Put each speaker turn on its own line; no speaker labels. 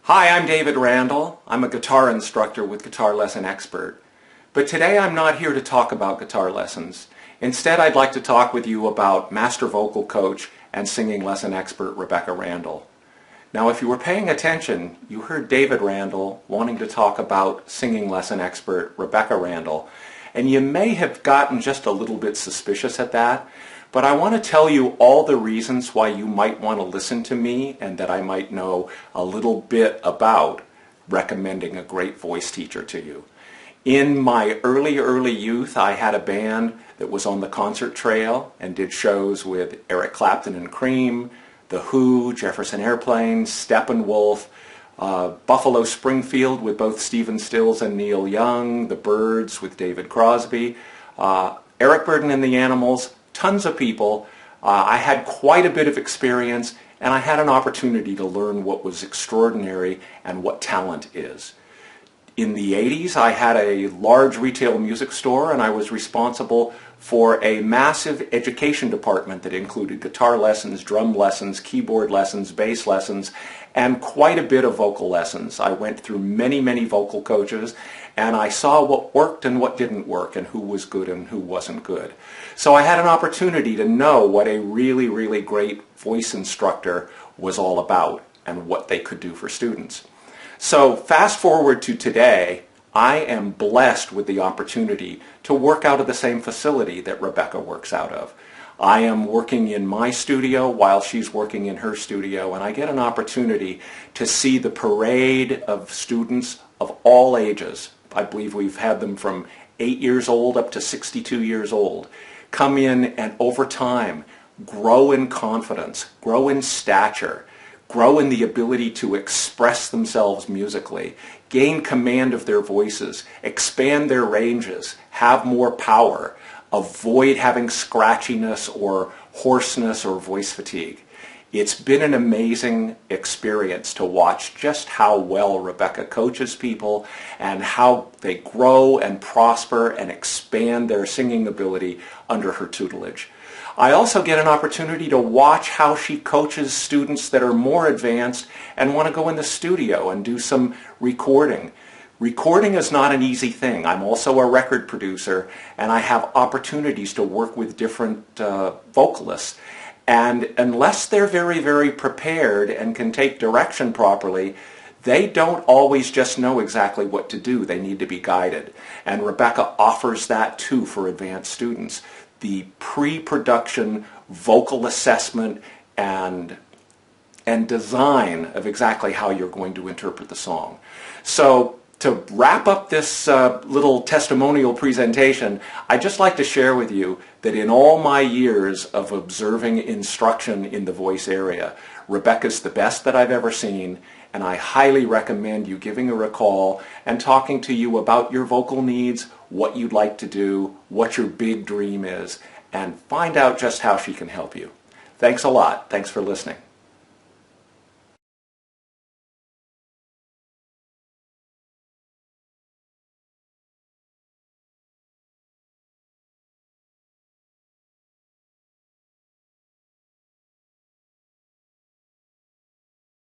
Hi, I'm David Randall. I'm a guitar instructor with Guitar Lesson Expert. But today I'm not here to talk about guitar lessons. Instead, I'd like to talk with you about master vocal coach and singing lesson expert Rebecca Randall. Now, if you were paying attention, you heard David Randall wanting to talk about singing lesson expert Rebecca Randall, and you may have gotten just a little bit suspicious at that. But I want to tell you all the reasons why you might want to listen to me and that I might know a little bit about recommending a great voice teacher to you. In my early youth, I had a band that was on the concert trail and did shows with Eric Clapton and Cream, The Who, Jefferson Airplane, Steppenwolf, Buffalo Springfield with both Stephen Stills and Neil Young, The Byrds with David Crosby, Eric Burdon and the Animals, tons of people. I had quite a bit of experience, and I had an opportunity to learn what was extraordinary and what talent is. In the 80s, I had a large retail music store, and I was responsible for a massive education department that included guitar lessons, drum lessons, keyboard lessons, bass lessons, and quite a bit of vocal lessons. I went through many vocal coaches, and I saw what worked and what didn't work, and who was good and who wasn't good. So I had an opportunity to know what a really great voice instructor was all about and what they could do for students. So fast forward to today, I am blessed with the opportunity to work out of the same facility that Rebecca works out of. I am working in my studio while she's working in her studio, and I get an opportunity to see the parade of students of all ages. I believe we've had them from 8 years old up to 62 years old come in and over time grow in confidence, grow in stature, grow in the ability to express themselves musically, gain command of their voices, expand their ranges, have more power, avoid having scratchiness or hoarseness or voice fatigue. It's been an amazing experience to watch just how well Rebecca coaches people and how they grow and prosper and expand their singing ability under her tutelage. I also get an opportunity to watch how she coaches students that are more advanced and want to go in the studio and do some recording. Recording is not an easy thing. I'm also a record producer, and I have opportunities to work with different vocalists. And unless they're very prepared and can take direction properly, they don't always just know exactly what to do. They need to be guided. And Rebecca offers that too for advanced students. The pre-production vocal assessment and design of exactly how you're going to interpret the song. So to wrap up this little testimonial presentation, I'd just like to share with you that in all my years of observing instruction in the voice area, Rebecca's the best that I've ever seen, and I highly recommend you giving her a call and talking to you about your vocal needs, what you'd like to do, what your big dream is, and find out just how she can help you. Thanks a lot. Thanks for listening.